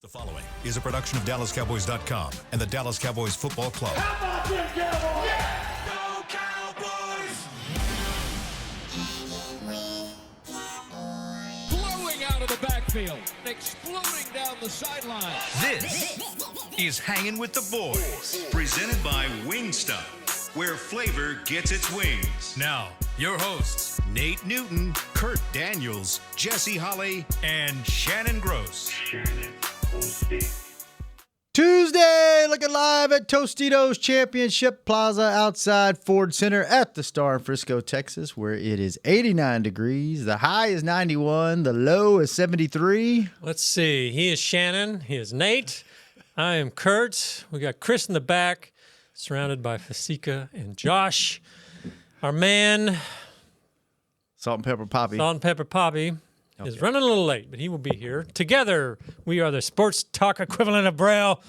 The following is a production of DallasCowboys.com and the Dallas Cowboys Football Club. How about them Cowboys? Yeah! Go Cowboys! Blowing out of the backfield, exploding down the sideline. This is Hangin' with the Boys, presented by Wingstop, where flavor gets its wings. Now, your hosts, Nate Newton, Kurt Daniels, Jesse Holley, and Shannon Gross. Tuesday, looking live at Tostitos Championship Plaza outside Ford Center at the Star in Frisco, Texas, where it is 89 degrees. The high is 91. The low is 73. Let's see. He is Shannon. He is Nate. I am Kurt. We got Chris in the back, surrounded by Fasika and Josh. Our man, Salt and Pepper Poppy. Salt and Pepper Poppy, is running a little late, but he will be here. Together, we are the sports talk equivalent of Braille.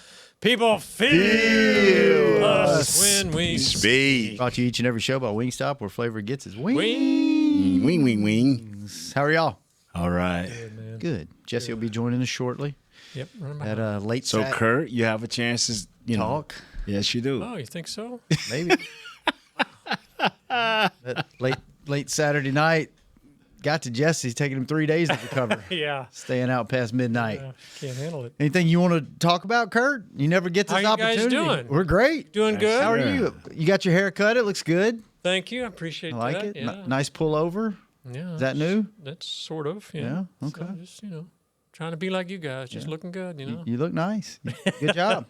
People feel us when we speak. Brought to you each and every show by Wingstop, where flavor gets its wings. Wing, wing, wings. How are y'all? All right. Good. Jesse will be joining us shortly Yep. at a late So, Sat- Kurt, you have a chance to talk. Yes, you do. Oh, you think so? Maybe. That late Saturday night got to Jesse's, taking him 3 days to recover. Yeah. Staying out past midnight. Can't handle it. Anything you want to talk about, Kurt? You never get this How you guys opportunity. doing? We're great. Doing good? How are you? You got your hair cut. It looks good. Thank you. I appreciate I like that. it. Yeah. Nice pullover. Yeah. Is that new? That's sort of. Yeah, So okay. just, trying to be like you guys, just looking good, You look nice. Good job.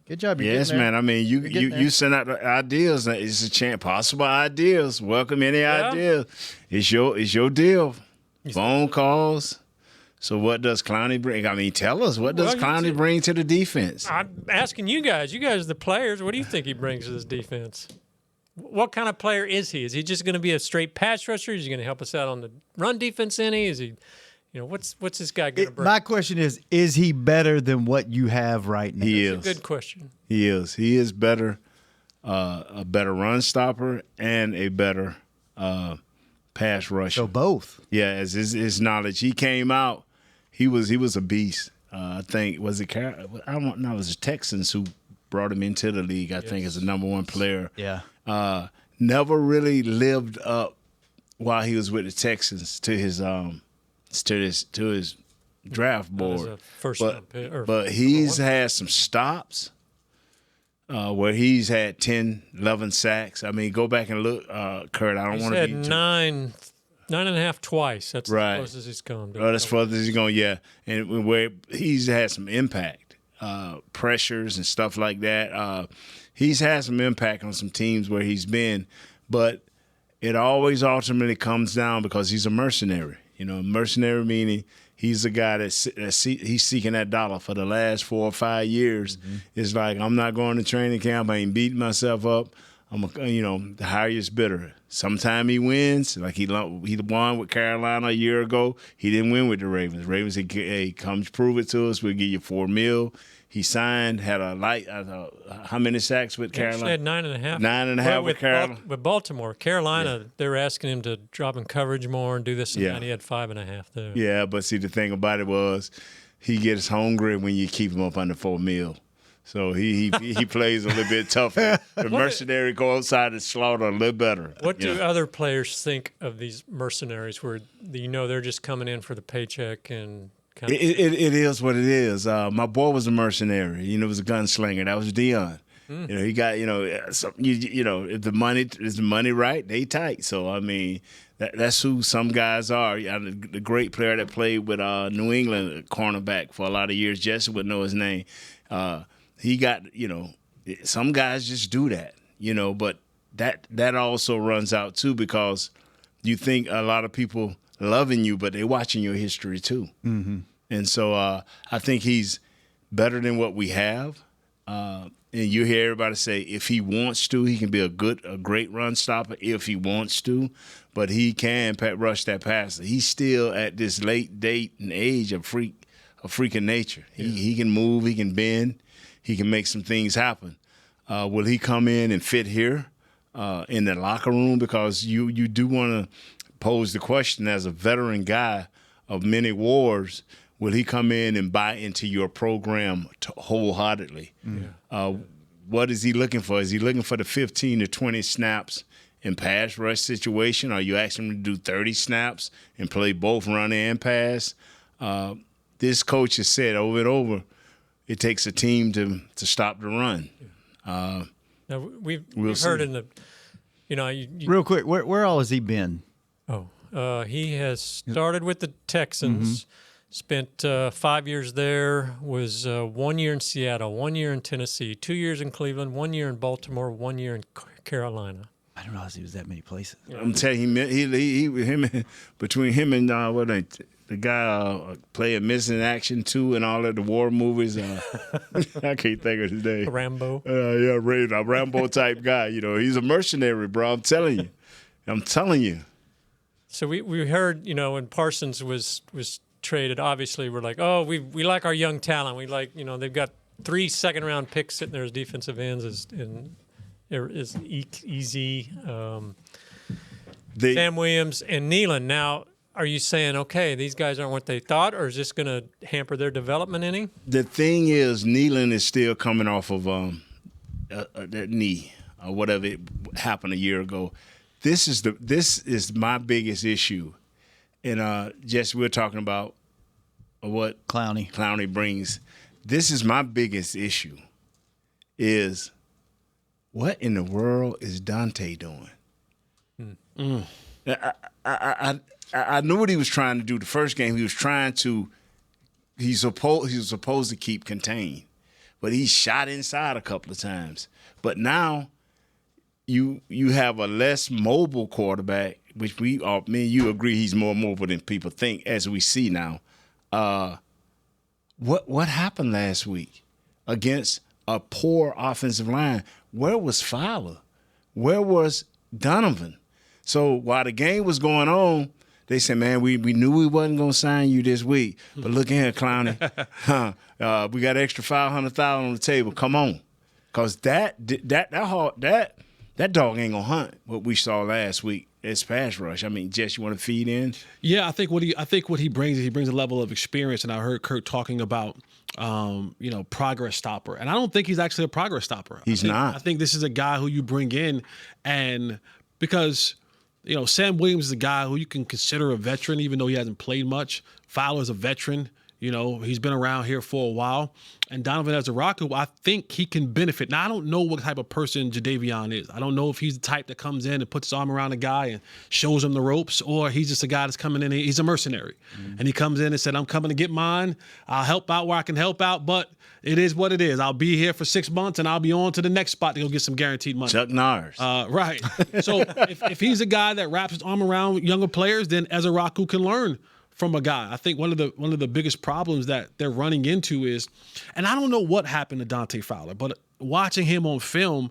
Good job. You're Yes, getting there. man. I mean, you getting there. send out the ideas. It's a chance. Possible ideas. Welcome any ideas. It's your deal. Phone calls. So what does Clowney bring? I mean, tell us, what does Clowney bring to the defense? I'm asking you guys. You guys are the players. What do you think he brings to this defense? What kind of player is he? Is he just going to be a straight pass rusher? Is he going to help us out on the run defense any? Is he, what's this guy going to bring? My question is he better than what you have right now? He That's is. a good question. He is. He is better, a better run stopper and a better pass rusher. So both. Yeah, as his knowledge, he came out. He was a beast. I think was it I don't know. It was the Texans who brought him into the league. I think as the number one player. Yeah. Never really lived up while he was with the Texans to his draft board. As a first-round pick, but he's had some stops where he's had 10, 11 sacks. I mean, go back and look, Kurt. I don't want to be He's had nine and a half twice. That's Right. the closest he's come. Oh, that's further as he's going, yeah. And where he's had some impact, pressures and stuff like that. He's had some impact on some teams where he's been, but it always ultimately comes down because he's a mercenary. Mercenary meaning he's a guy he's seeking that dollar for the last 4 or 5 years. Mm-hmm. It's like, I'm not going to training camp. I ain't beating myself up. I'm the highest bidder. Sometime he wins, like he won with Carolina a year ago. He didn't win with the Ravens. Ravens said, "Hey, come prove it to us. We'll give you $4 million." He signed, had how many sacks with Carolina? He had 9.5. 9.5 with Carolina. With Baltimore. Carolina, they were asking him to drop in coverage more and do this and that. He had 5.5 there. Yeah, but see, the thing about it was he gets hungry when you keep him up under $4 million. So he plays a little bit tougher. The mercenary go outside and slaughter a little better. What do other players think of these mercenaries where they're just coming in for the paycheck and kind of It is what it is. My boy was a mercenary. Was a gunslinger. That was Dion. He got if the money is the money right, they tight. So I mean that's who some guys are. The great player that played with New England cornerback for a lot of years, Jesse would know his name. He got some guys just do that. But that also runs out too because you think a lot of people loving you, but they're watching your history too. Mm-hmm. And so I think he's better than what we have. And you hear everybody say if he wants to, he can be a great run stopper if he wants to, but he can rush that passer. He's still at this late date and age of freaking nature. He can move, he can bend, he can make some things happen. Will he come in and fit here in the locker room? Because you do want to pose the question as a veteran guy of many wars, will he come in and buy into your program wholeheartedly? What is he looking for? Is he looking for the 15 to 20 snaps in pass rush situation? Are you asking him to do 30 snaps and play both run and pass? This coach has said over and over, it takes a team to stop the run. Now we've We'll heard see. in the, Real quick, where all has he been? he has started with the Texans, spent 5 years there, was 1 year in Seattle, 1 year in Tennessee, 2 years in Cleveland, 1 year in Baltimore, 1 year in Carolina. I didn't realize he was that many places. I'm telling you, between him and the guy playing Missing Action 2 and all of the war movies, I can't think of his name. Rambo. A Rambo type guy. He's a mercenary, bro. I'm telling you. So we heard, when Parsons was traded, obviously we're like, oh, we like our young talent. We like, they've got 3 second-round picks sitting there as defensive ends is easy. Sam Williams and Nealon. Now, are you saying, okay, these guys aren't what they thought, or is this going to hamper their development any? The thing is, Nealon is still coming off of that knee or whatever it happened a year ago. This is my biggest issue, and Jess, we're talking about what Clowney brings. This is my biggest issue. Is what in the world is Dante doing? I knew what he was trying to do. The first game, he was supposed to keep contained, but he shot inside a couple of times. But now you have a less mobile quarterback, which me and you agree he's more mobile than people think, as we see now. What happened last week against a poor offensive line? Where was Fowler? Where was Donovan? So while the game was going on, they said, man, we knew we wasn't going to sign you this week. But look at here, Clowney. We got extra $500,000 on the table. Come on. Because that dog ain't going to hunt what we saw last week. It's pass rush. I mean, Jess, you want to feed in? Yeah, I think what he brings is he brings a level of experience, and I heard Kurt talking about progress stopper, and I don't think he's actually a progress stopper. He's not. I think this is a guy who you bring in, and because Sam Williams is a guy who you can consider a veteran, even though he hasn't played much. Fowler's a veteran. He's been around here for a while. And Donovan Ezeraku, I think he can benefit. Now, I don't know what type of person Jadeveon is. I don't know if he's the type that comes in and puts his arm around a guy and shows him the ropes, or he's just a guy that's coming in. He's a mercenary. And he comes in and said, I'm coming to get mine. I'll help out where I can help out, but it is what it is. I'll be here for 6 months, and I'll be on to the next spot to go get some guaranteed money. Chuck Norris. Right. So if he's a guy that wraps his arm around younger players, then Ezeraku can learn from a guy. I think one of the biggest problems that they're running into is, and I don't know what happened to Dante Fowler, but watching him on film,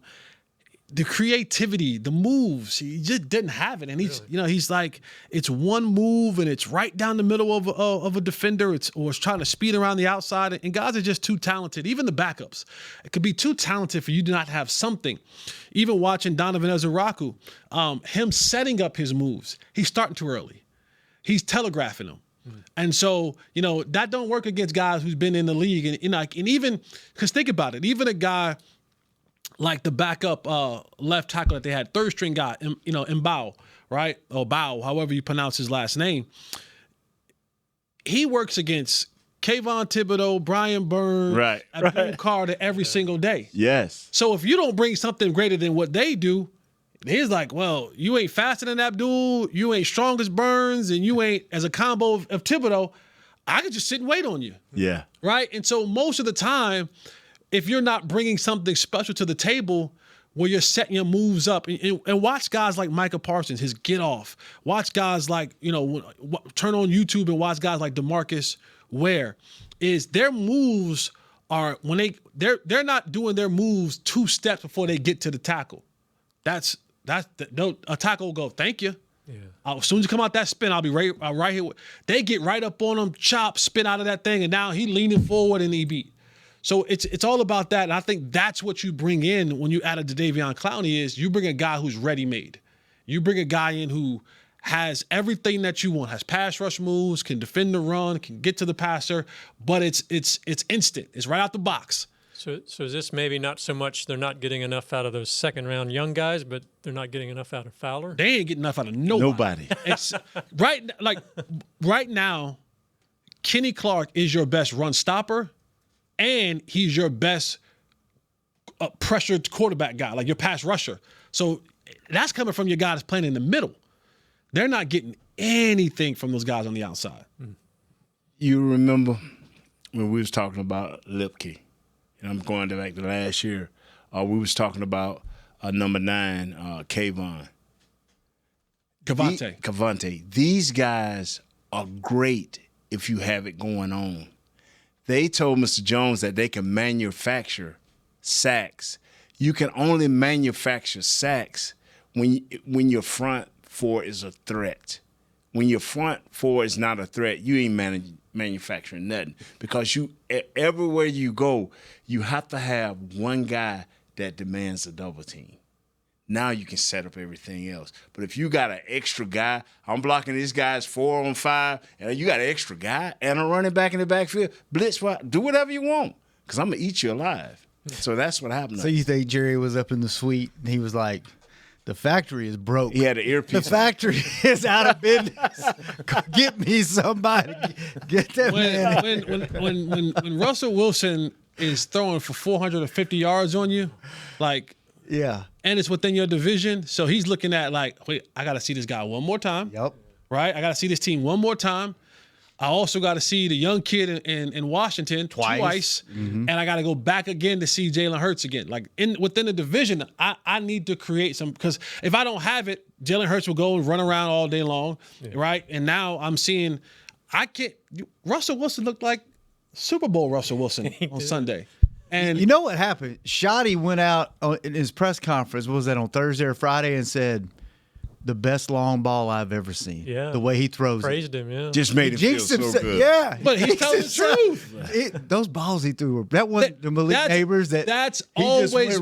the creativity, the moves, he just didn't have it. And he's like, it's one move and it's right down the middle of a defender. It's trying to speed around the outside. And guys are just too talented. Even the backups, it could be too talented for you to not have something. Even watching Donovan Ezeraku, him setting up his moves, he's starting too early. He's telegraphing them. And so, that don't work against guys who's been in the league. And even, because think about it, even a guy like the backup left tackle that they had, third string guy, Mbao, right? Or Bao, however you pronounce his last name. He works against Kayvon Thibodeau, Brian Burns, Abdul Carter every single day. Yes. So if you don't bring something greater than what they do, he's like, well, you ain't faster than Abdul, you ain't strong as Burns, and you ain't as a combo of Thibodeau. I could just sit and wait on you. Yeah. Right? And so most of the time, if you're not bringing something special to the table where you're setting your moves up, and watch guys like Micah Parsons, his get off. Watch guys like, turn on YouTube and watch guys like DeMarcus Ware. Is their moves are, when they're not doing their moves 2 steps before they get to the tackle. A tackle will go, thank you. Yeah. As soon as you come out that spin, I'll be right here. They get right up on him, chop, spin out of that thing, and now he leaning forward and he beat. So it's all about that, and I think that's what you bring in when you add a Jadeveon Clowney is you bring a guy who's ready-made. You bring a guy in who has everything that you want, has pass rush moves, can defend the run, can get to the passer, but it's instant. It's right out the box. So is this maybe not so much they're not getting enough out of those second-round young guys, but they're not getting enough out of Fowler? They ain't getting enough out of nobody. Right now, Kenny Clark is your best run stopper, and he's your best pressured quarterback guy, like your pass rusher. So that's coming from your guy that's playing in the middle. They're not getting anything from those guys on the outside. You remember when we was talking about Lipke? And I'm going back to last year. We was talking about number 9, Kayvon. Cavante. These guys are great if you have it going on. They told Mr. Jones that they can manufacture sacks. You can only manufacture sacks when your front 4 is a threat. When your front 4 is not a threat, you ain't manufacturing nothing, because everywhere you go, you have to have one guy that demands a double team. Now you can set up everything else. But if you got an extra guy, I'm blocking this guy's 4 on 5, and you got an extra guy and a running back in the backfield, blitz, do whatever you want, because I'm going to eat you alive. So that's what happened. So you think Jerry was up in the suite and he was like, the factory is broke. He had an earpiece. The factory is out of business. Get me somebody. Get that man. When Russell Wilson is throwing for 450 yards on you, like, yeah, and it's within your division, so he's looking at like, wait, I got to see this guy one more time. Yep. Right? I got to see this team one more time. I also got to see the young kid in Washington twice. Mm-hmm. And I got to go back again to see Jalen Hurts again. Like within the division, I need to create some, because if I don't have it, Jalen Hurts will go and run around all day long, right? And now I'm seeing, Russell Wilson looked like Super Bowl Russell Wilson on Sunday. And you know what happened? Shoddy went out in his press conference, what was that, on Thursday or Friday, and said, the best long ball I've ever seen. Yeah. The way he throws Praised it. him, yeah. Just made him feel so good. Yeah. But he's telling the truth. Those balls he threw were, that one, the Malik Neighbors, that's always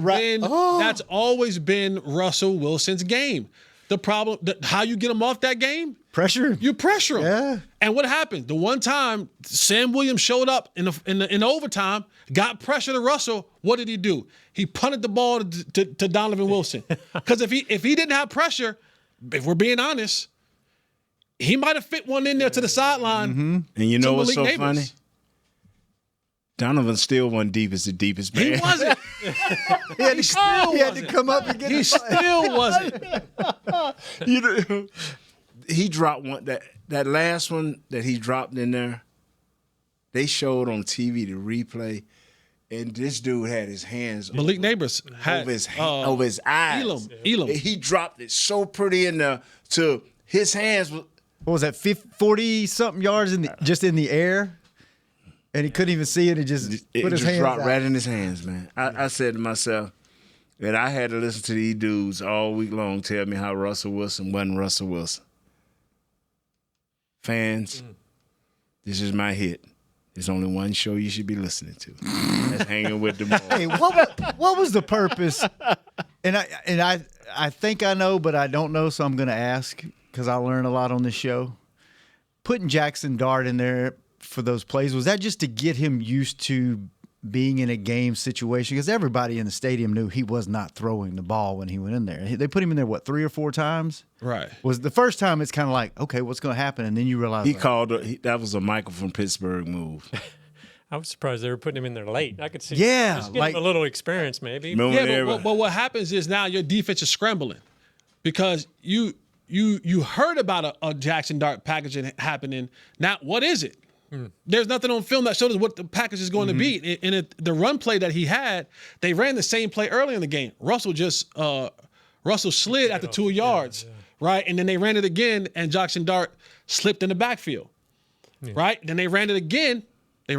been Russell Wilson's game. The problem, how you get him off that game? Pressure. You pressure him. Yeah. And what happened? The one time Sam Williams showed up in the overtime, got pressure to Russell. What did he do? He punted the ball to Donovan Wilson. Because if he didn't have pressure, if we're being honest, he might have fit one in there to the sideline. Mm-hmm. And you know what's so Neighbors. funny? Donovan still wasn't deep as the deepest man. He wasn't. He had to come up and get He still wasn't. You know, he dropped one, that last one that he dropped in there. They showed on TV the replay, and this dude had his hands Malik Neighbors had over his eyes. Elam. He dropped it so pretty in there to his hands. What was that, 40-something yards just in the air? And he couldn't even see it. It just dropped out. right in his hands, man. I said to myself that I had to listen to these dudes all week long tell me how Russell Wilson wasn't Russell Wilson. Fans, this is my hit. There's only one show you should be listening to. That's Hanging with the Boys. Hey, what was the purpose? And I think I know, but I don't know, so I'm going to ask because I learn a lot on this show. Putting Jackson Dart in there for those plays, was that just to get him used to being in a game situation? Because everybody in the stadium knew he was not throwing the ball when he went in there. They put him in there, 3 or 4 times? Right. Was the first time it's kind of like, okay, what's going to happen? And then you realize That was a Michael from Pittsburgh move. I was surprised they were putting him in there late. I could see just getting him a little experience maybe. But what happens is now your defense is scrambling because you heard about a Jackson Dart packaging happening. Now, what is it? There's nothing on film that shows what the package is going to be. In the run play that he had, they ran the same play early in the game. Russell slid at the 2 yards, right? And then they ran it again, and Jackson Dart slipped in the backfield, right? Then they ran it again, and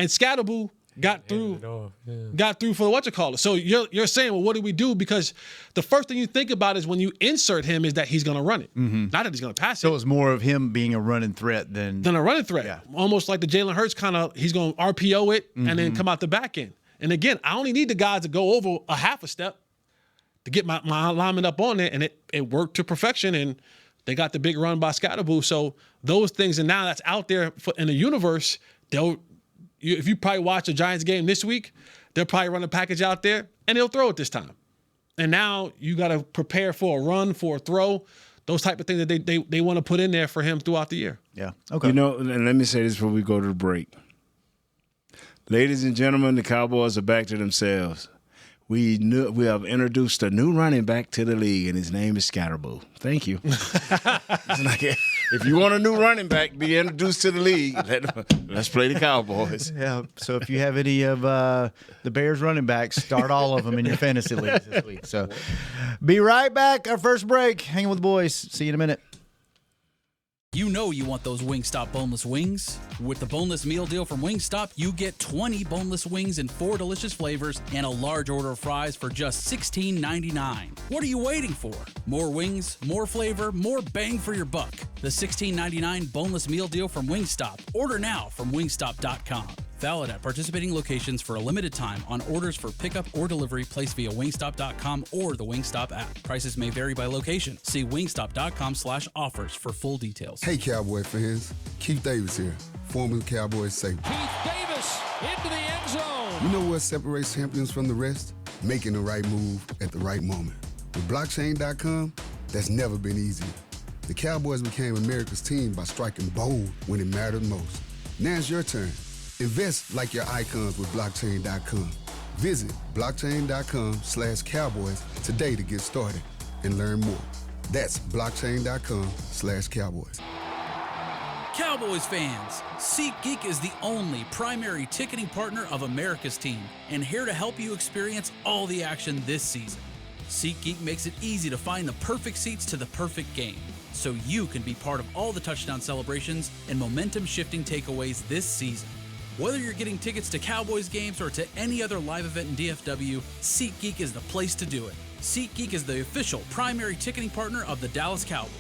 Scatterboo got through for whatchamacallit. So you're saying, well, what do we do? Because the first thing you think about is when you insert him is that he's going to run it, not that he's going to pass it. So it's more of him being a running threat than a running threat. Yeah. Almost like the Jalen Hurts kind of, he's going to RPO it and then come out the back end. And again, I only need the guys to go over a half a step to get my alignment up on it, and it worked to perfection. And They got the big run by Scatterboo. So those things, and now that's out there in the universe. If you probably watch a Giants game this week, they'll probably run a package out there, and they'll throw it this time. And now you got to prepare for a run, for a throw, those type of things that they want to put in there for him throughout the year. Yeah. Okay. You know, and let me say this before we go to the break. Ladies and gentlemen, the Cowboys are back to themselves. We have introduced a new running back to the league, and his name is Scatterboo. Thank you. It's like, if you want a new running back be introduced to the league, let's play the Cowboys. Yeah. So if you have any of the Bears running backs, start all of them in your fantasy leagues this week. So be right back. Our first break. Hanging with the boys. See you in a minute. You know you want those Wingstop boneless wings. With the boneless meal deal from Wingstop, you get 20 boneless wings in 4 delicious flavors and a large order of fries for just $16.99. What are you waiting for? More wings, more flavor, more bang for your buck. The $16.99 boneless meal deal from Wingstop. Order now from wingstop.com. Valid at participating locations for a limited time on orders for pickup or delivery placed via wingstop.com or the Wingstop app. Prices may vary by location. See wingstop.com/offers for full details. Hey, Cowboy fans. Keith Davis here, former Cowboys safety. Keith Davis into the end zone. You know what separates champions from the rest? Making the right move at the right moment. With blockchain.com, that's never been easier. The Cowboys became America's team by striking bold when it mattered most. Now it's your turn. Invest like your icons with blockchain.com. Visit blockchain.com/Cowboys today to get started and learn more. That's blockchain.com/Cowboys. Cowboys fans, SeatGeek is the only primary ticketing partner of America's team and here to help you experience all the action this season. SeatGeek makes it easy to find the perfect seats to the perfect game, so you can be part of all the touchdown celebrations and momentum-shifting takeaways this season. Whether you're getting tickets to Cowboys games or to any other live event in DFW, SeatGeek is the place to do it. SeatGeek is the official primary ticketing partner of the Dallas Cowboys.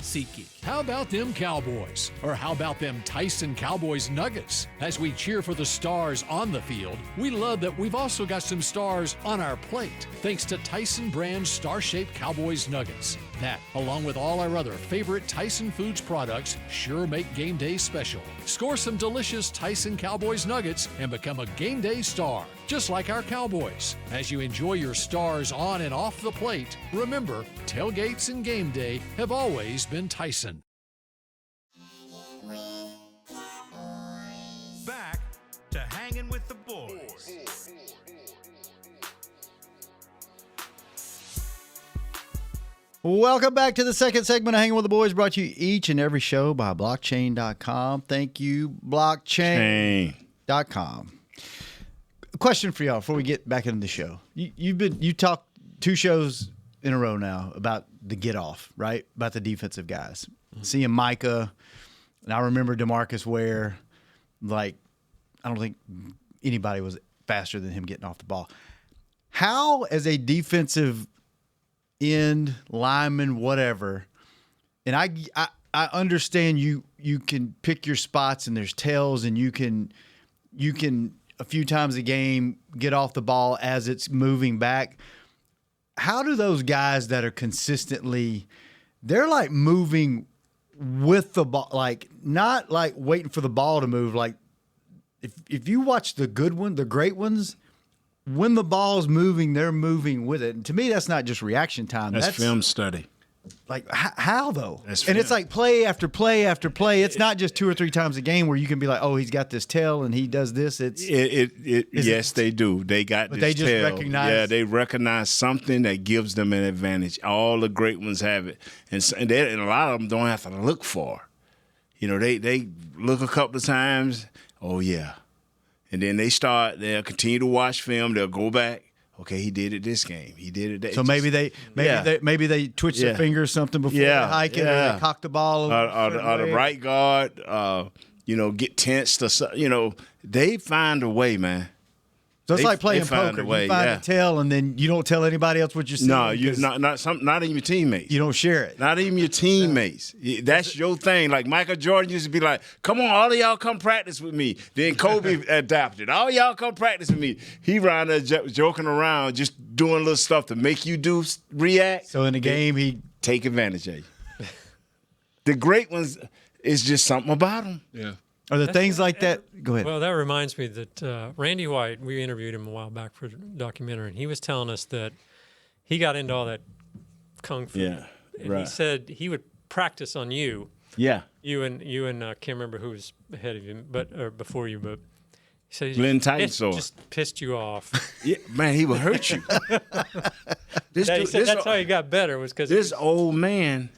SeatGeek. How about them Cowboys? Or how about them Tyson Cowboys Nuggets? As we cheer for the stars on the field, we love that we've also got some stars on our plate, thanks to Tyson brand star-shaped Cowboys Nuggets. That, along with all our other favorite Tyson Foods products, sure make game day special. Score some delicious Tyson Cowboys Nuggets and become a game day star, just like our Cowboys. As you enjoy your stars on and off the plate, remember, tailgates and game day have always been Tyson. Back to Hanging with the Boys. Welcome back to the second segment of Hanging with the Boys, brought to you each and every show by blockchain.com. Thank you, blockchain.com. A question for y'all before we get back into the show. You talked 2 shows in a row now about the get off, right? About the defensive guys. Seeing Micah, and I remember DeMarcus Ware, like, I don't think anybody was faster than him getting off the ball. How, as a defensive end, lineman, whatever, and I understand you can pick your spots and there's tells and you can a few times a game get off the ball as it's moving back. How do those guys that are consistently, they're like moving with the ball, like not like waiting for the ball to move. Like if you watch the good one, the great ones, when the ball's moving, they're moving with it. And to me, that's not just reaction time. That's film study. Like, how though? That's and it's like play after play after play. It's not just 2 or 3 times a game where you can be like, oh, he's got this tell and he does this. Yes, they do. They got this they just tell. recognize. Yeah, they recognize something that gives them an advantage. All the great ones have it. And a lot of them don't have to look for. You know, they look a couple of times. Oh, yeah. And then they'll continue to watch film. They'll go back. Okay, he did it this game. He did it that. So maybe they twitch their finger or something before they hike it, or they cock the ball. Or the right guard, get tensed or something. They find a way, man. So it's like playing poker. You find a tell, and then you don't tell anybody else what you're seeing. No, not even your teammates. You don't share it. Not even your teammates. That's your thing. Like Michael Jordan used to be like, "Come on, all of y'all come practice with me." Then Kobe adapted. All y'all come practice with me. He around there joking around, just doing little stuff to make you react. So in the game, he take advantage of you. the great ones, it's just something about them. Yeah. Are there things like that? Go ahead. Well, that reminds me that Randy White, we interviewed him a while back for a documentary, and he was telling us that he got into all that kung fu. Yeah, and right. he said he would practice on you. Yeah. You and I can't remember who was ahead of you, or before you, but he said Glenn Titansaw. just pissed you off. Yeah, man, he would hurt you. He said that's how he got better was because this old man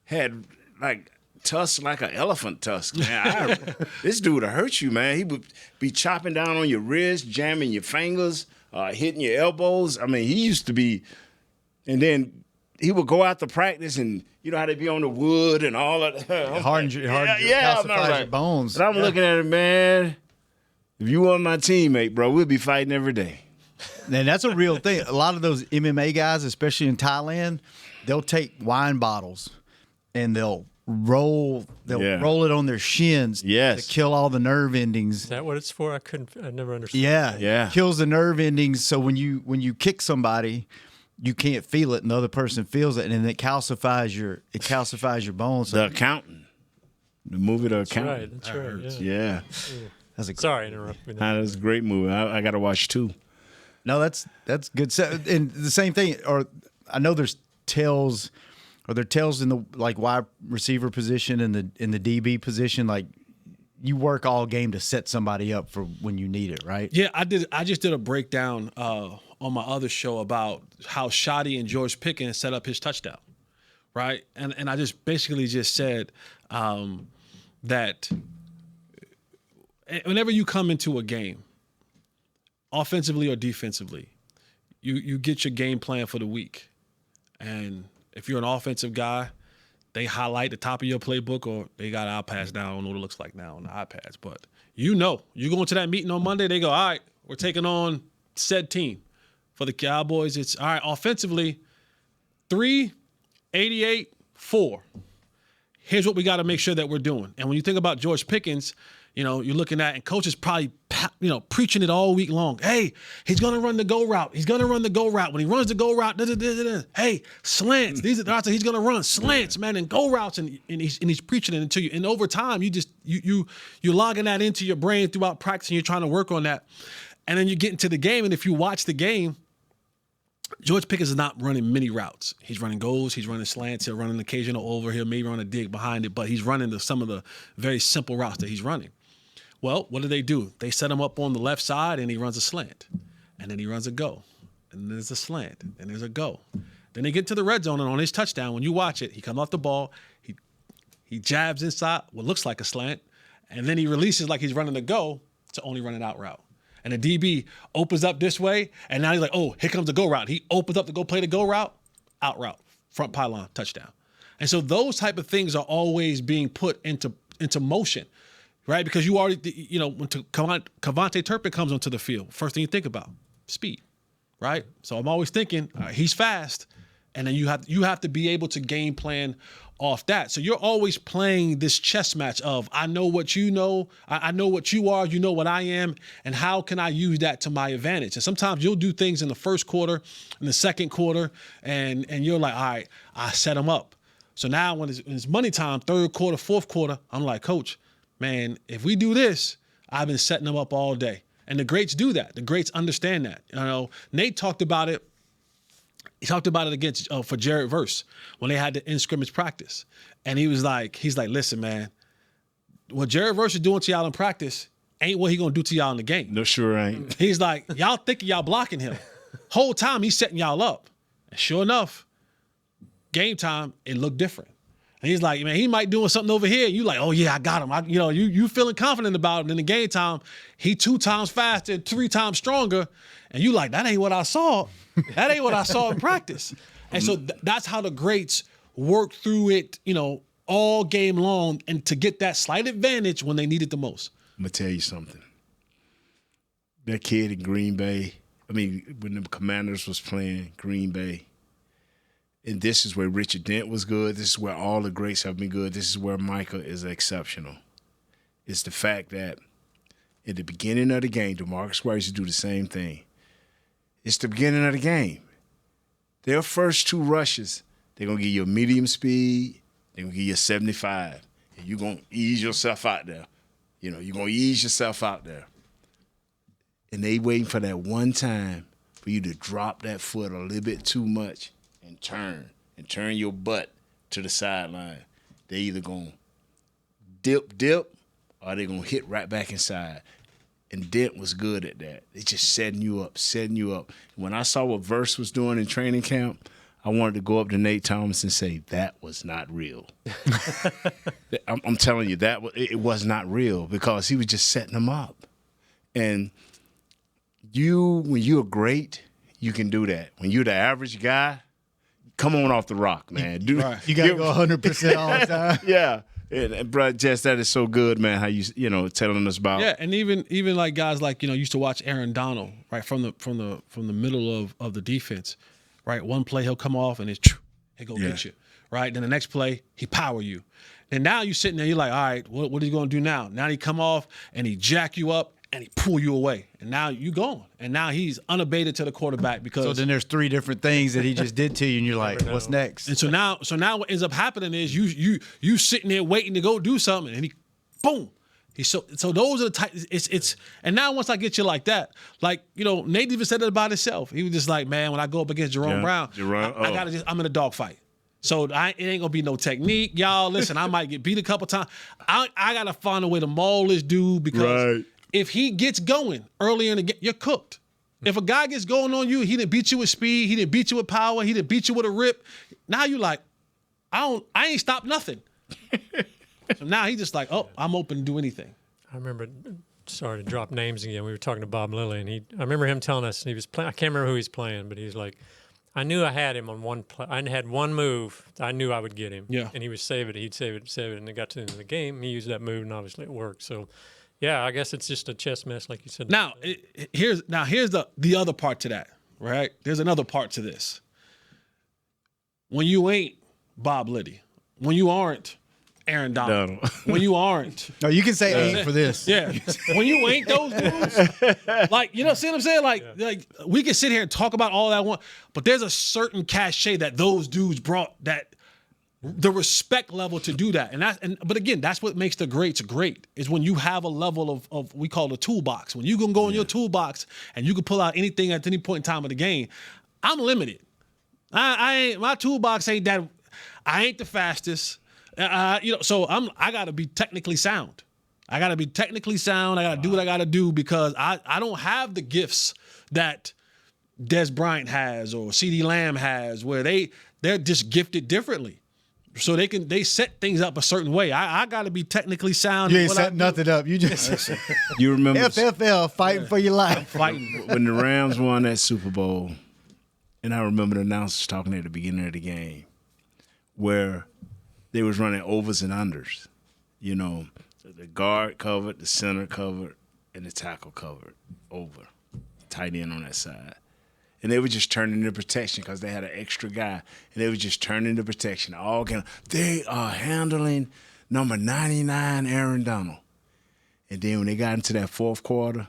had like tusks like an elephant tusk, man. This dude would hurt you, man. He would be chopping down on your wrist, jamming your fingers, hitting your elbows. I mean, he used to be, and then he would go out to practice, and you know how they be on the wood and all of that. Calcifies your bones. But I'm looking at it, man. If you were my teammate, bro, we'd be fighting every day. And that's a real thing. A lot of those MMA guys, especially in Thailand, they'll take wine bottles and they'll roll it on their shins to kill all the nerve endings. Is that what it's for? I never understood. Yeah. Kills the nerve endings. So when you kick somebody, you can't feel it, and the other person feels it, and then it calcifies your bones. The Accountant. The movie The Accountant. That's right. Yeah. Sorry, to interrupt me. That's a great movie. I got to watch too. No, that's good. And the same thing, or I know there's tells, or there tells in the like wide receiver position and in the DB position, like you work all game to set somebody up for when you need it, right? Yeah, I did. I just did a breakdown on my other show about how Shoddy and George Pickens set up his touchdown, right? And I just basically just said that whenever you come into a game, offensively or defensively, you get your game plan for the week. And if you're an offensive guy, they highlight the top of your playbook, or they got iPads now. I don't know what it looks like now on the iPads. But you go into that meeting on Monday, they go, all right, we're taking on said team. For the Cowboys, it's, all right, offensively, 388, 4. Here's what we got to make sure that we're doing. And when you think about George Pickens, you're looking at, and coaches probably, preaching it all week long. Hey, he's going to run the go route. He's going to run the go route. When he runs the go route, hey, slants. These are the routes that he's going to run. Slants, man, and go routes. And he's preaching it into you. And over time, you're logging that into your brain throughout practice, and you're trying to work on that. And then you get into the game, and if you watch the game, George Pickens is not running many routes. He's running goals. He's running slants. He'll run an occasional over. He'll maybe run a dig behind it, but he's running some of the very simple routes that he's running. Well, what do? They set him up on the left side, and he runs a slant. And then he runs a go. And there's a slant. And there's a go. Then they get to the red zone, and on his touchdown, when you watch it, he comes off the ball. He jabs inside what looks like a slant, and then he releases like he's running a go to only run an out route. And the DB opens up this way, and now he's like, oh, here comes the go route. He opens up to go play the go route, out route, front pylon, touchdown. And so those type of things are always being put into motion, right? Because you already, when Cavante Turpin comes onto the field, first thing you think about, speed, right? So I'm always thinking, all right, he's fast, and then you have to be able to game plan off that. So you're always playing this chess match of, I know what you know, I know what you are, you know what I am, and how can I use that to my advantage? And sometimes you'll do things in the first quarter, in the second quarter, and you're like, all right, I set them up. So now when it's money time, third quarter, fourth quarter, I'm like, Coach, man, if we do this, I've been setting them up all day. And the greats do that. The greats understand that. Nate talked about it. He talked about it against for Jared Verse when they had the in-scrimmage practice. And he's like, listen, man, what Jared Verse is doing to y'all in practice ain't what he going to do to y'all in the game. No, sure ain't. He's like, y'all thinking y'all blocking him. Whole time he's setting y'all up. And sure enough, game time, it looked different. And he's like, man, he might doing something over here. You like, oh yeah, I got him. You feeling confident about him. In the game time, he 2 times faster, 3 times stronger. And you like, that ain't what I saw. That ain't what I saw in practice. And so that's how the greats work through it, all game long, and to get that slight advantage when they need it the most. I'm going to tell you something. That kid in Green Bay, when the Commanders was playing Green Bay, and this is where Richard Dent was good. This is where all the greats have been good. This is where Micah is exceptional. It's the fact that at the beginning of the game, DeMarcus Ware used to do the same thing. It's the beginning of the game. Their first 2 rushes, they're going to give you a medium speed They're going to give you a 75. And you're going to ease yourself out there. You're going to ease yourself out there. And they waiting for that one time for you to drop that foot a little bit too much and turn your butt to the sideline. They either going to dip, or they're going to hit right back inside. And Dent was good at that. They just setting you up. When I saw what Verse was doing in training camp, I wanted to go up to Nate Thomas and say, that was not real. I'm telling you, it was not real because he was just setting them up. And when you're great, you can do that. When you're the average guy, come on off the rock, man. You got to go 100% all the time. Yeah. And bro, Jess, that is so good, man. How you telling us about and even like guys like used to watch Aaron Donald right from the middle of the defense, right. One play he'll come off and he'll go get you, right. Then the next play he power you, and now you sitting there you're like, all right, what are you gonna do now? Now he come off and he jack you up and he pull you away, and now you gone, and now he's unabated to the quarterback because. So then there's 3 different things that he just did to you, and you're like, what's next? And so now what ends up happening is you sitting there waiting to go do something, and he, boom. So those are the type. It's and now once I get you like that, like Nate even said it about himself. He was just like, man, when I go up against Jerome Brown, I gotta I'm in a dogfight. So it ain't gonna be no technique, y'all. Listen, I might get beat a couple times. I gotta find a way to maul this dude because. If he gets going earlier in the game, you're cooked. If a guy gets going on you, he didn't beat you with speed, he didn't beat you with power, he didn't beat you with a rip. Now you like, I ain't stopped nothing. So now he just like, oh, I'm open to do anything. I remember, sorry to drop names again. We were talking to Bob Lilly, and I remember him telling us he was playing. I can't remember who he's playing, but he's like, I knew I had him on one play. I had one move. I knew I would get him. Yeah. And he would save it. He'd save it, and it got to the end of the game. He used that move, and obviously it worked. So. Yeah, I guess it's just a chess mess, like you said. Now, here's the other part to that, right? There's another part to this. When you ain't Bob Liddy, when you aren't Aaron Donald, when you aren't. No, you can say ain't for this. Yeah. When you ain't those dudes, like, see what I'm saying? Like we can sit here and talk about all that one, but there's a certain cachet that those dudes brought that the respect level to do that. But again, that's what makes the greats great is when you have a level of we call the toolbox. When you can go in your toolbox and you can pull out anything at any point in time of the game. I'm limited. My toolbox ain't that. I ain't the fastest. So I got to be technically sound. I got to do what I got to do because I don't have the gifts that Des Bryant has or CeeDee Lamb has where they're just gifted differently. So they set things up a certain way. I got to be technically sound. You ain't setting nothing up. You just you remember FFL fighting for your life. Fighting when the Rams won that Super Bowl, and I remember the announcers talking at the beginning of the game, where they was running overs and unders. The guard covered, the center covered, and the tackle covered over, tight end on that side. And they were just turning into protection because they had an extra guy. And they were just turning into protection. They are handling number 99, Aaron Donald. And then when they got into that fourth quarter,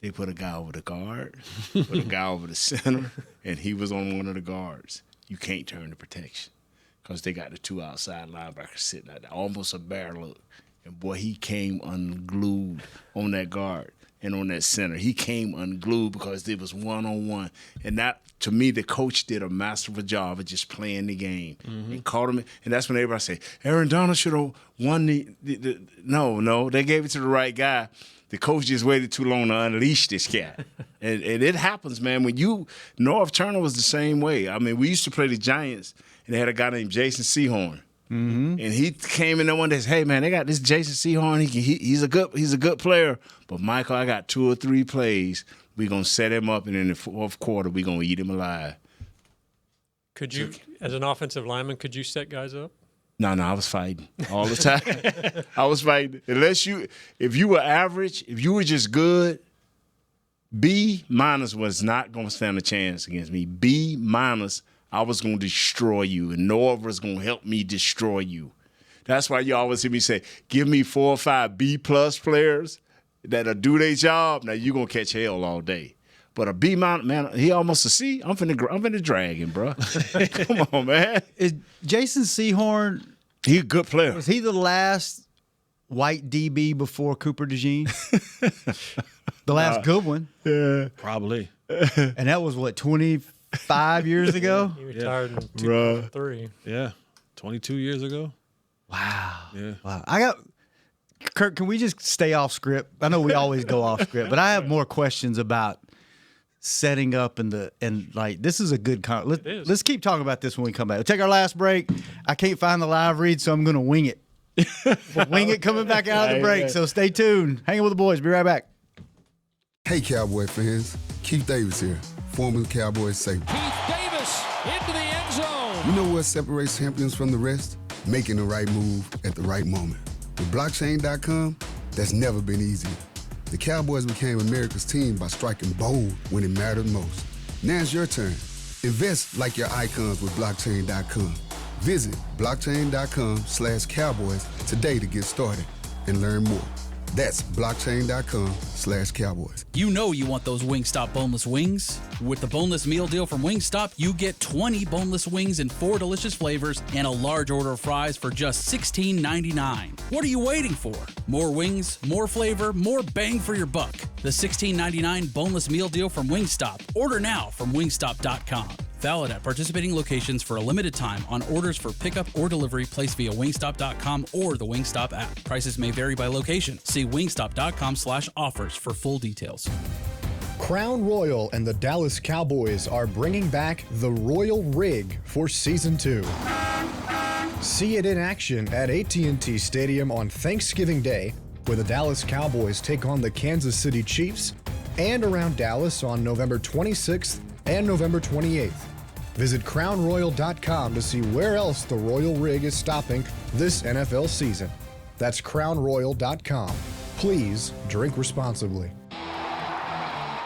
they put a guy over the guard, put a guy over the center, and he was on one of the guards. You can't turn to protection because they got the 2 outside linebackers sitting out there, almost a bear look. And, boy, he came unglued on that guard. And on that center, he came unglued because it was one-on-one. And that, to me, the coach did a masterful job of just playing the game. Mm-hmm. And caught him, and that's when everybody say, Aaron Donald should have won the No, they gave it to the right guy. The coach just waited too long to unleash this cat. and it happens, man. Norv Turner was the same way. I mean, we used to play the Giants, and they had a guy named Jason Sehorn. Mm-hmm. And he came in there one day and said, hey, man, they got this Jason Sehorn. He's a good player. But, Michael, I got 2 or 3 plays. We're going to set him up, and in the fourth quarter, we're going to eat him alive. Could you, as an offensive lineman, could you set guys up? No, I was fighting all the time. I was fighting. If you were average, if you were just good, B- was not going to stand a chance against me. B-, I was going to destroy you, and Norv was going to help me destroy you. That's why you always hear me say, give me 4 or 5 B+ players that'll do their job. Now, you're going to catch hell all day. But a B mount, man, he almost a C. I'm finna drag him, bro. Come on, man. Is Jason Sehorn? He a good player. Was he the last white DB before Cooper DeJean? The last good one. Yeah, Probably. And that was, what, 25 years ago? He retired in 2003. Yeah. 22 years ago. Wow. Yeah. Wow. Kurt, can we just stay off script? I know we always go off script, but I have more questions about setting up and this is a good let's keep talking about this when we come back. We'll take our last break. I can't find the live read, so I'm going to wing it. We'll wing it coming back out of the break, so stay tuned. Hanging with the boys. Be right back. Hey, Cowboy fans. Keith Davis here, former Cowboys safety. Keith Davis into the end zone. You know what separates champions from the rest? Making the right move at the right moment. With blockchain.com, that's never been easier. The Cowboys became America's team by striking bold when it mattered most. Now it's your turn. Invest like your icons with blockchain.com. Visit blockchain.com/Cowboys today to get started and learn more. That's blockchain.com/Cowboys. You know you want those Wingstop boneless wings. With the boneless meal deal from Wingstop, you get 20 boneless wings in 4 delicious flavors and a large order of fries for just $16.99. What are you waiting for? More wings, more flavor, more bang for your buck. The $16.99 boneless meal deal from Wingstop. Order now from wingstop.com. Valid at participating locations for a limited time on orders for pickup or delivery placed via wingstop.com or the Wingstop app. Prices may vary by location. See wingstop.com/offers for full details. Crown Royal and the Dallas Cowboys are bringing back the Royal Rig for Season 2. See it in action at AT&T Stadium on Thanksgiving Day, where the Dallas Cowboys take on the Kansas City Chiefs, and around Dallas on November 26th and November 28th. Visit crownroyal.com to see where else the Royal Rig is stopping this NFL season. That's crownroyal.com. Please drink responsibly.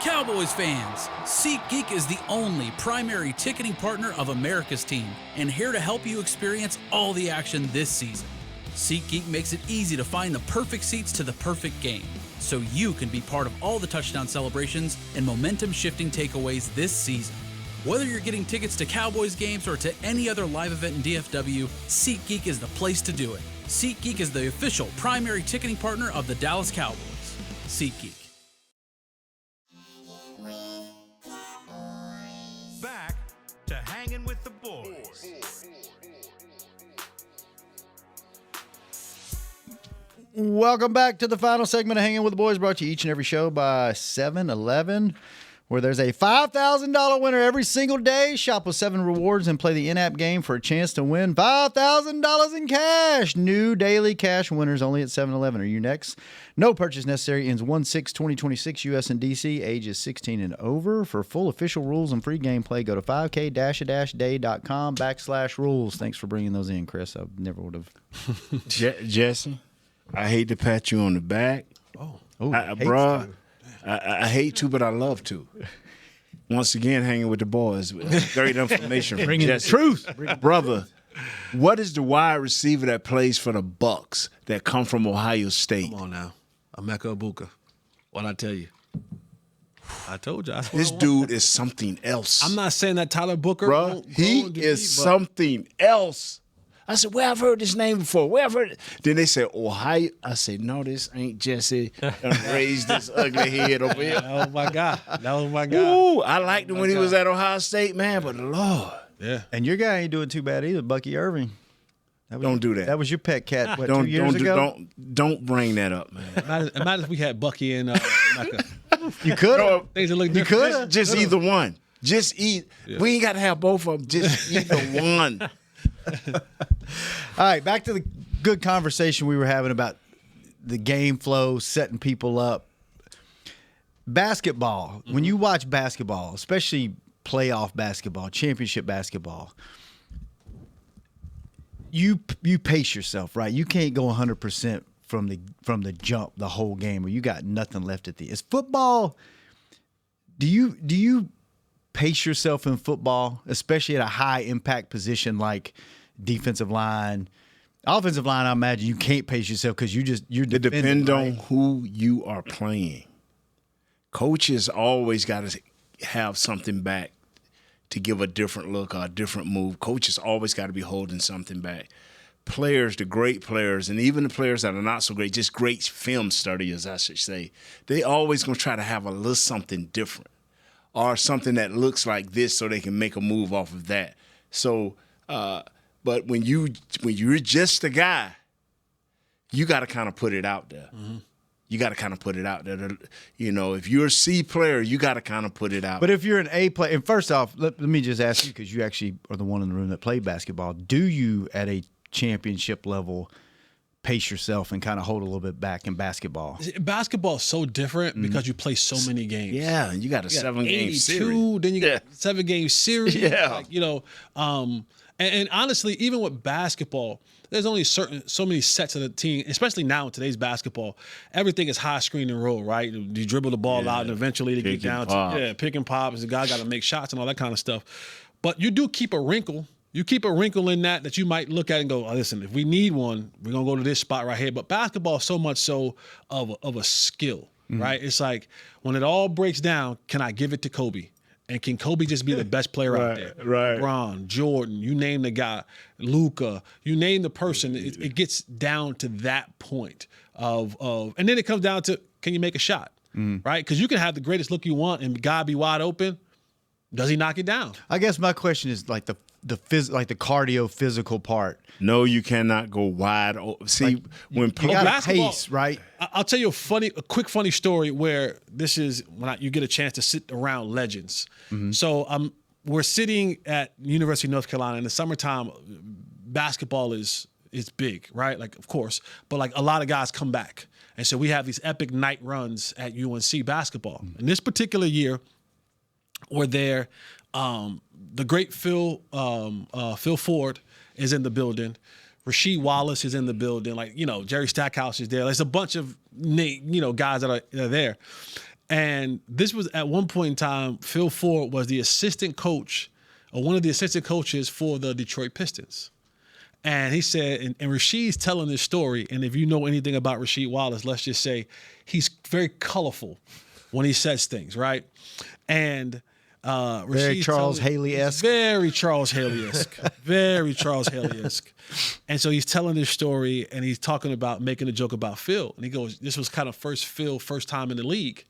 Cowboys fans, SeatGeek is the only primary ticketing partner of America's team and here to help you experience all the action this season. SeatGeek makes it easy to find the perfect seats to the perfect game, so you can be part of all the touchdown celebrations and momentum-shifting takeaways this season. Whether you're getting tickets to Cowboys games or to any other live event in DFW, SeatGeek is the place to do it. SeatGeek is the official primary ticketing partner of the Dallas Cowboys. SeatGeek. Back to Hanging with the Boys. Welcome back to the final segment of Hanging with the Boys, brought to you each and every show by 7-Eleven, where there's a $5,000 winner every single day. Shop with 7 rewards and play the in-app game for a chance to win $5,000 in cash. New daily cash winners only at 7-Eleven. Are you next? No purchase necessary. Ends 1/6/2026. U.S. and D.C. Ages 16 and over. For full official rules and free gameplay, go to 5k-day.com/rules. Thanks for bringing those in, Chris. I never would have. Jesse, I hate to pat you on the back. Bruh. I hate to, but I love to. Once again, hanging with the boys. Great information. Bringing Jesse. the truth. Brother, what is the wide receiver that plays for the Bucks that come from Ohio State? Come on now. Emeka Ibuka. What'd I tell you? I told you. This dude is something else. I'm not saying that Tyler Booker. Bro, he is something else. I said, where I've heard this name before. Where I've heard it. Then they said, Ohio. I said, no, this ain't Jesse. Raised this ugly head over here. That was my guy. Ooh, I liked him when he was at Ohio State, man, but Lord. Yeah. And your guy ain't doing too bad either, Bucky Irving. Don't do that. That was your pet cat, 2 years ago? Don't bring that up, man. Imagine if we had Bucky and Mecca. You could have. Things would look You different. could have. Just either one. Just eat. Yeah. We ain't got to have both of them. Just either one. All right, back to the good conversation we were having about the game flow, setting people up. Basketball, when you watch basketball, especially playoff basketball, championship basketball, you pace yourself, right? You can't go 100% from the jump the whole game, or you got nothing left at the end. Is football, do you pace yourself in football, especially at a high impact position like defensive line? Offensive line, I imagine you can't pace yourself because you're It depends on who you are playing. Coaches always got to have something back to give a different look or a different move. Coaches always got to be holding something back. Players, the great players, and even the players that are not so great, just great film studiers, I should say, they always going to try to have a little something different or something that looks like this so they can make a move off of that. So, but when you're just a guy, you got to kind of put it out there. Mm-hmm. You got to kind of put it out there. You know, if you're a C player, you got to kind of put it out. But if you're an A player, and first off, let me just ask you, because you actually are the one in the room that played basketball, do you at a championship level pace yourself and kind of hold a little bit back in basketball? Basketball is so different because you play so many games. Yeah, you got a 7-game series. Then you got 7-game series. Yeah. Like, you know, and honestly, even with basketball, there's only so many sets of the team, especially now in today's basketball. Everything is high screen and roll, right? You dribble the ball out and eventually they get down to pick and pop. The guy got to make shots and all that kind of stuff. But you do keep a wrinkle. You keep a wrinkle in that you might look at and go, oh, listen, if we need one, we're going to go to this spot right here. But basketball is so much so of a skill, right? It's like when it all breaks down, can I give it to Kobe? And can Kobe just be the best player out there? Right. LeBron, Jordan, you name the guy, Luka, you name the person. It gets down to that point of and then it comes down to, can you make a shot, right? Because you can have the greatest look you want and God be wide open. Does he knock it down? I guess my question is like the cardio physical part. No, you cannot go wide. See, like, when you got pace, right? I'll tell you a quick funny story where this is when you get a chance to sit around legends. Mm-hmm. So we're sitting at University of North Carolina in the summertime. Basketball is big, right? Like, of course, but like a lot of guys come back, and so we have these epic night runs at UNC basketball. Mm-hmm. And this particular year, we're there. The great Phil Ford is in the building. Rasheed Wallace is in the building. Like, you know, Jerry Stackhouse is there. There's a bunch of, guys that are there. And this was at one point in time, Phil Ford was the assistant coach or one of the assistant coaches for the Detroit Pistons. And he said, and Rasheed's telling this story, and if you know anything about Rasheed Wallace, let's just say he's very colorful when he says things, right? And very Charles Haley-esque. Very Charles Haley-esque. Very Charles Haley-esque. And so he's telling this story, and he's talking about making a joke about Phil. And he goes, this was kind of first time in the league.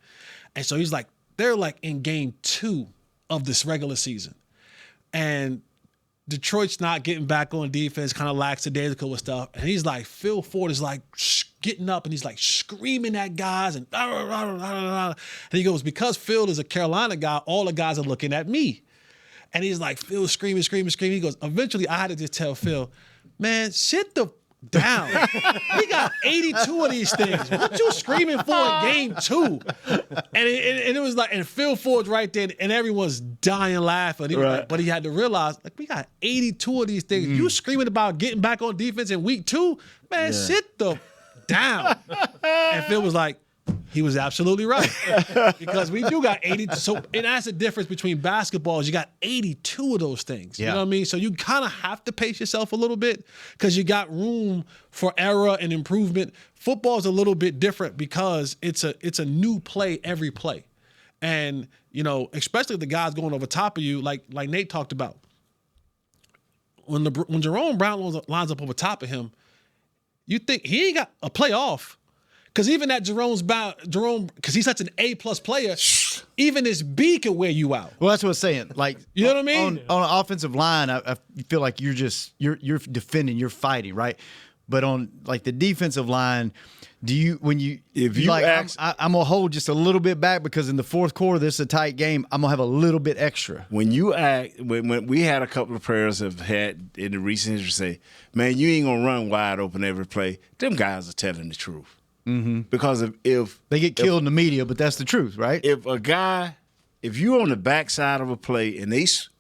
And so he's like, they're like in game 2 of this regular season. And Detroit's not getting back on defense, kind of lackadaisical with stuff. And he's like, Phil Ford is like getting up and he's like screaming at guys and he goes, because Phil is a Carolina guy, all the guys are looking at me. And he's like, Phil's screaming. He goes, eventually I had to just tell Phil, man, sit the down. We got 82 of these things. What you screaming for in game 2? And it was like, and Phil Ford's right there, and everyone's dying laughing. He was like, but he had to realize, like, we got 82 of these things. You screaming about getting back on defense in week 2? Man, sit the down. And Phil was like, he was absolutely right. Because we do got 80. So, and that's the difference between basketball is you got 82 of those things. You know what I mean? So you kind of have to pace yourself a little bit because you got room for error and improvement. Football is a little bit different because it's a new play every play. And, especially the guys going over top of you, like Nate talked about. When Jerome Brown lines up over top of him, you think he ain't got a play off. Because even at Jerome, because he's such an A+ player, even his B can wear you out. Well, that's what I'm saying. Like, you know what I mean? On an offensive line, I feel like you're defending, you're fighting, right? But on like the defensive line, I'm gonna hold just a little bit back because in the fourth quarter, this is a tight game. I'm gonna have a little bit extra. When we had a couple of players have had in the recent history say, man, you ain't gonna run wide open every play. Them guys are telling the truth. Mm-hmm. Because if they get killed in the media, but that's the truth, right? If you're on the backside of a play and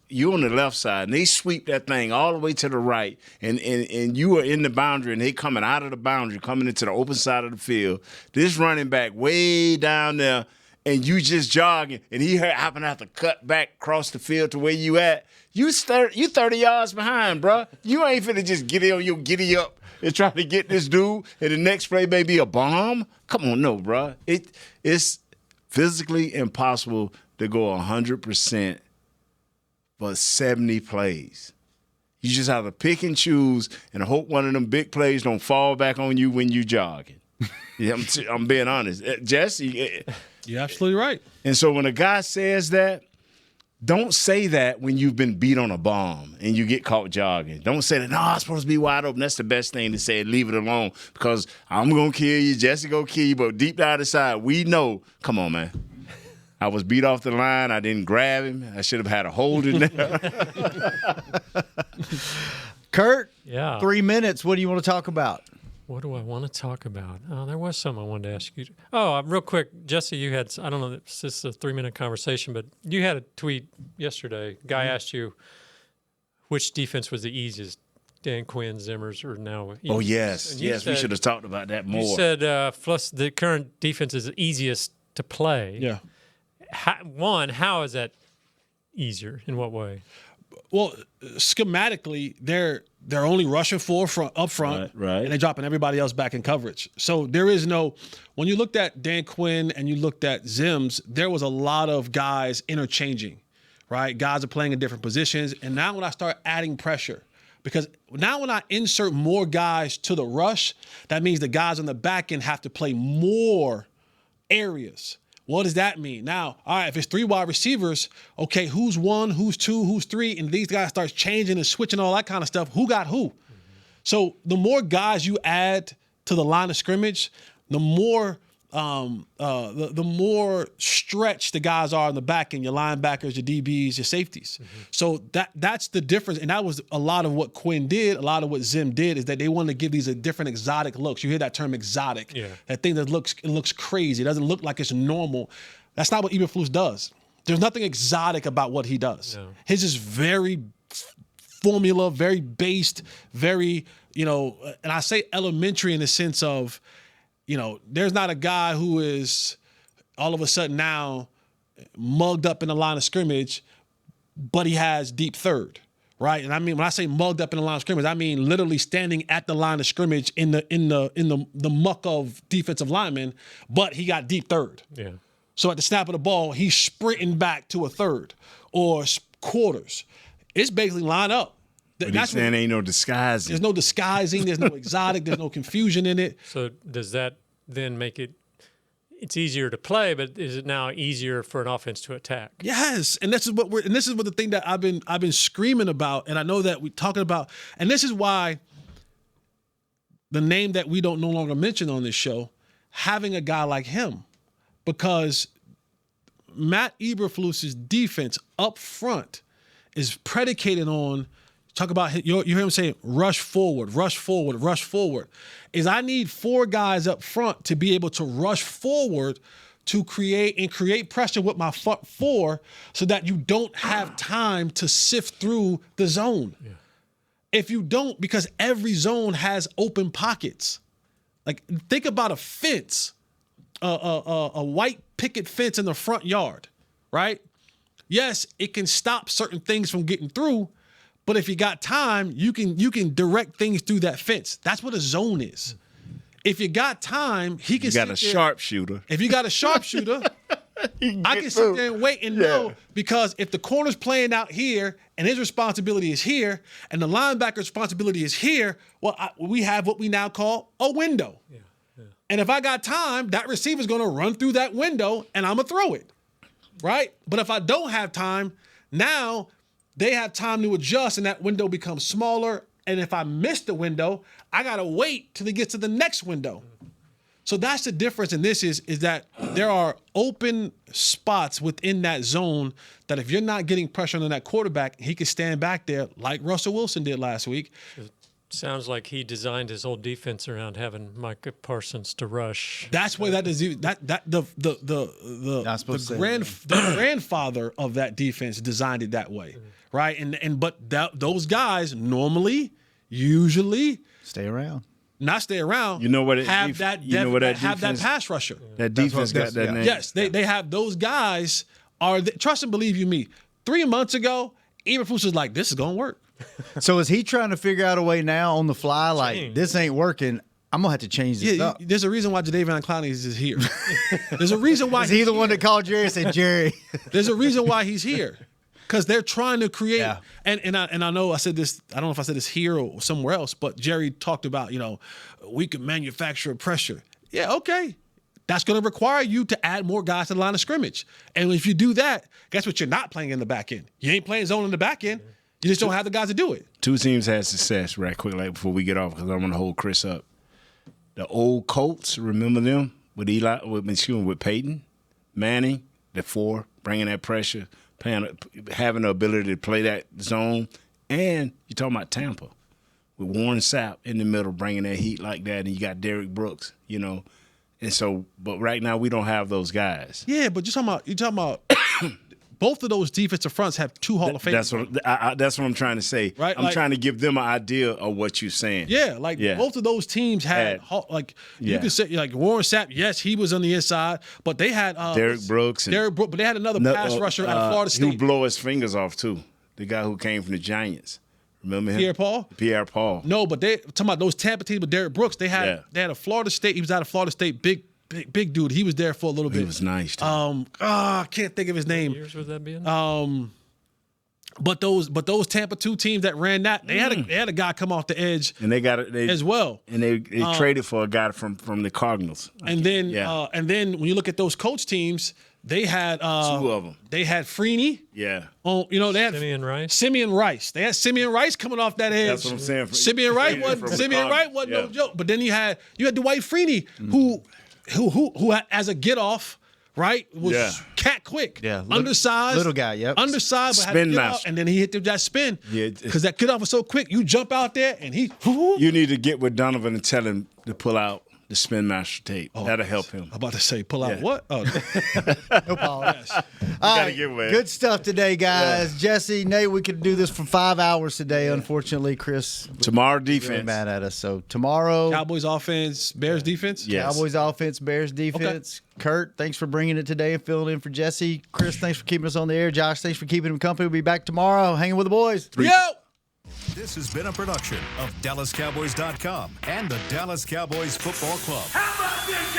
you're on the left side and they sweep that thing all the way to the right and you are in the boundary and they coming out of the boundary, coming into the open side of the field, this running back way down there and you just jogging and he happen to have to cut back across the field to where you at, you 30 yards behind, bro. You ain't finna just get on your giddy up and try to get this dude, and the next play may be a bomb. Come on, no, bro. It's physically impossible to go 100% for 70 plays. You just have to pick and choose and hope one of them big plays don't fall back on you when you jogging. Yeah, I'm being honest. Jesse. You're absolutely right. And so when a guy says that, don't say that when you've been beat on a bomb and you get caught jogging. Don't say that, no, I'm supposed to be wide open. That's the best thing to say. Leave it alone because I'm going to kill you. Jesse going to kill you. But deep down inside, we know, come on, man. I was beat off the line. I didn't grab him. I should have had a hold in there. Kurt, Yeah. 3 minutes. What do you want to talk about? What do I want to talk about? Oh, there was something I wanted to ask you. Oh, real quick, Jesse, you had, I don't know if this is a 3-minute conversation, but you had a tweet yesterday. A guy asked you which defense was the easiest, Dan Quinn, Zimmer's, or now. Oh, yes. And you Yes, we said- should have talked about that more. You said Fluss, the current defense is the easiest to play. Yeah. How is that easier? In what way? Well, schematically, they're only rushing up front, right, and they're dropping everybody else back in coverage. So there is no. When you looked at Dan Quinn and you looked at Zims, there was a lot of guys interchanging, right? Guys are playing in different positions, and now when I start adding pressure, because now when I insert more guys to the rush, that means the guys on the back end have to play more areas. What does that mean? Now, all right, if it's 3 wide receivers, okay, who's 1, who's 2, who's 3, and these guys start changing and switching all that kind of stuff. Who got who? So the more guys you add to the line of scrimmage, the more the more stretched the guys are in the back end, your linebackers, your DBs, your safeties. So that's the difference. And that was a lot of what Quinn did, a lot of what Zim did, is that they wanted to give these a different exotic looks. You hear that term exotic. Yeah. That thing that looks crazy. It doesn't look like it's normal. That's not what Eberflus does. There's nothing exotic about what he does. No. His is very formula, very based, very, and I say elementary in the sense of, there's not a guy who is all of a sudden now mugged up in the line of scrimmage, but he has deep third, right? And I mean, when I say mugged up in the line of scrimmage, I mean literally standing at the line of scrimmage in the muck of defensive linemen, but he got deep third. Yeah. So at the snap of the ball, he's sprinting back to a third or quarters. It's basically line up. But he's saying ain't no disguising. There's no disguising. There's no exotic. There's no confusion in it. So does that then make it's easier to play, but is it now easier for an offense to attack? Yes, and this is what the thing that I've been screaming about, and I know that we're talking about, and this is why the name that we don't no longer mention on this show, having a guy like him, because Matt Eberflus's defense up front is predicated on. Talk about, you hear him saying, rush forward, rush forward, rush forward. Is I need 4 guys up front to be able to rush forward to create pressure with my front 4 so that you don't have time to sift through the zone. Yeah. If you don't, because every zone has open pockets. Like, think about a fence, a white picket fence in the front yard, right? Yes, it can stop certain things from getting through, but if you got time, you can direct things through that fence. That's what a zone is. If you got time, he can. You got a sharpshooter. If you got a sharpshooter, I can sit there and wait and know, because if the corner's playing out here and his responsibility is here and the linebacker's responsibility is here, well, we have what we now call a window. Yeah, yeah. And if I got time, that receiver's going to run through that window and I'm going to throw it, right? But if I don't have time, now they have time to adjust and that window becomes smaller. And if I miss the window, I got to wait till it gets to the next window. So that's the difference in this is that there are open spots within that zone that if you're not getting pressure on that quarterback, he can stand back there like Russell Wilson did last week. It sounds like he designed his whole defense around having Micah Parsons to rush. That's why the grandfather of that defense designed it that way, right? But those guys normally, usually stay around. Not stay around. You know what? Have that pass rusher. That defense got that name. Yes, they have those guys. Trust and believe you me. 3 months ago, Eberflus was like, "This is gonna work." So is he trying to figure out a way now on the fly? Like, this ain't working. I'm gonna have to change this up. There's a reason why Jadeveon Clowney is here. There's a reason why Is he the one that called Jerry and said, Jerry? There's a reason why he's here. Because they're trying to create, and I know I said this, I don't know if I said this here or somewhere else, but Jerry talked about, we can manufacture pressure. Yeah, okay. That's going to require you to add more guys to the line of scrimmage. And if you do that, guess what you're not playing in the back end? You ain't playing zone in the back end. You just don't have the guys to do it. Two teams had success right quick, like before we get off, because I want to hold Chris up. The old Colts, remember them? With with Peyton, Manning, the 4, bringing that pressure, having the ability to play that zone. And you're talking about Tampa with Warren Sapp in the middle, bringing that heat like that, and you got Derrick Brooks, And so, but right now we don't have those guys. Yeah, but you're talking about both of those defensive fronts have 2 Hall of Famers. That's what I'm trying to say. Right? I'm trying to give them an idea of what you're saying. Yeah, both of those teams had you could say Warren Sapp. Yes, he was on the inside, but they had Derrick Brooks, but they had another pass rusher out of Florida State. Who blow his fingers off too? The guy who came from the Giants. Remember him? Pierre Paul. No, but they talking about those Tampa teams with Derrick Brooks. They had a Florida State. He was out of Florida State. Big dude. He was there for a little bit. He was nice. I can't think of his name. What years was that being? But those Tampa 2 teams that ran that, they had a guy come off the edge, and they got it as well. And they traded for a guy from the Cardinals. And then when you look at those coach teams, they had 2 of them. They had Freeney. Yeah. They had Simeon Rice. They had Simeon Rice coming off that edge. That's what I'm saying. Simeon Rice wasn't no joke. But then you had Dwight Freeney, who as a get off, right, was cat quick, undersized, little guy, undersized, but had to get off, and then he hit that spin, because that get off was so quick. You jump out there and he. You need to get with Donovan and tell him to pull out the Spin Master tape. That'll help him. I'm about to say, pull out what? Oh, no problem. All right, good stuff today, guys. Jesse, Nate, we could do this for 5 hours today. Unfortunately, Chris. Tomorrow defense. Really mad at us. So tomorrow. Cowboys offense, Bears defense? Yes. Cowboys offense, Bears defense. Okay. Kurt, thanks for bringing it today and filling in for Jesse. Chris, thanks for keeping us on the air. Josh, thanks for keeping him company. We'll be back tomorrow hanging with the boys. Yo! This has been a production of DallasCowboys.com and the Dallas Cowboys Football Club. How about this,